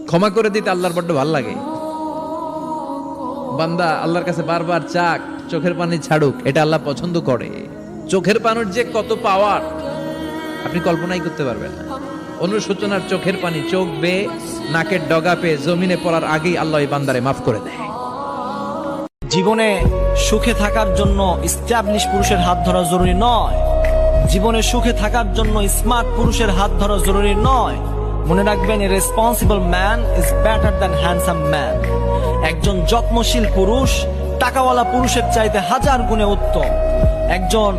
ক্ষমা করে দিতে আল্লাহর বড্ড ভালো লাগে। বান্দা আল্লাহর কাছে বারবার চাক, চোখের পানি ছাড়ুক, এটা আল্লাহ পছন্দ করে। চোখের পানির যে কত পাওয়ার আপনি কল্পনাই করতে পারবেন না। অনুশোচনার চোখের পানি চোখ বেয়ে নাকের ডগা পেয়ে জমিনে পড়ার আগেই আল্লাহ এই বান্দারে মাফ করে দেয়। জীবনে সুখে থাকার জন্য স্ট্যাবলিশ পুরুষের হাত ধরা জরুরি নয়। জীবনে সুখে থাকার জন্য স্মার্ট পুরুষের হাত ধরা জরুরি নয়। মনে রাখবেন, এ responsible man is better than handsome man. একজন যত্নশীল পুরুষ টাকাওয়ালা পুরুষের চাইতে হাজার গুণে উত্তম। একজন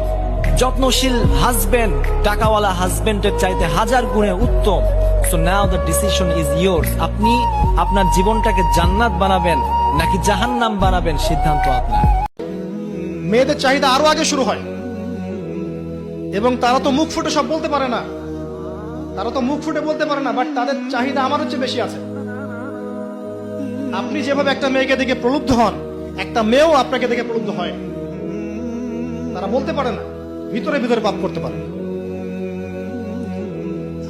যত্নশীল হাজবেন্ড টাকাওয়ালা হাজবেন্ডের চাইতে হাজার গুণে উত্তম। So now the decision is yours. আপনি আপনার জীবনটাকে জান্নাত বানাবেন নাকি জাহান্নাম বানাবেন, সিদ্ধান্ত আপনার। মেয়েদের চাহিদা আরো আগে শুরু হয়, এবং তারা তো মুখ ফুটে সব বলতে পারে না, বাট তাদের চাহিদা আমার হচ্ছে বেশি আছে। আপনি যেভাবে একটা মেয়েকে দেখে প্রলুব্ধ হন, একটা মেয়েও আপনাকে দেখে প্রলুব্ধ হয়। তারা বলতে পারে না, ভিতরে ভিতরে পাপ করতে পারে।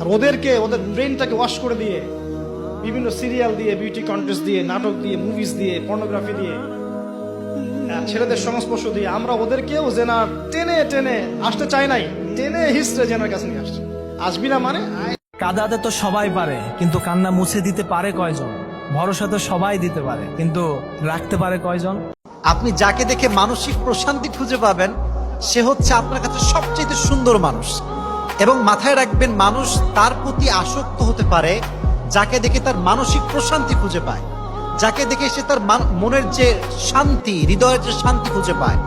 আর ওদের ব্রেনটাকে ওয়াশ করে দিয়ে বিভিন্ন সিরিয়াল দিয়ে, বিউটি কন্টেস্ট দিয়ে, নাটক দিয়ে, মুভিজ দিয়ে, পর্নোগ্রাফি দিয়ে, ছেলেদের সংস্পর্শ দিয়ে আমরা ওদেরকেও জেনা টেনে টেনে আসতে চাই নাই, টেনে হিস্ট্রে জেনার কাছে নিয়ে আসছে। আসবি না মানে কাঁদাতে তো সবাই পারে, কিন্তু কান্না মুছে দিতে পারে কয়জন? ভরসা তো সবাই দিতে পারে, কিন্তু রাখতে পারে কয়জন? আপনি যাকে দেখে মানসিক প্রশান্তি খুঁজে পাবেন, সে হচ্ছে আপনার কাছে সবচেয়ে সুন্দর মানুষ। এবং মাথায় রাখবেন, মানুষ তার প্রতি আসক্ত হতে পারে যাকে দেখে তার মানসিক প্রশান্তি খুঁজে পায়, যাকে দেখে সে তার মনের যে শান্তি, হৃদয়ের যে শান্তি খুঁজে পায়।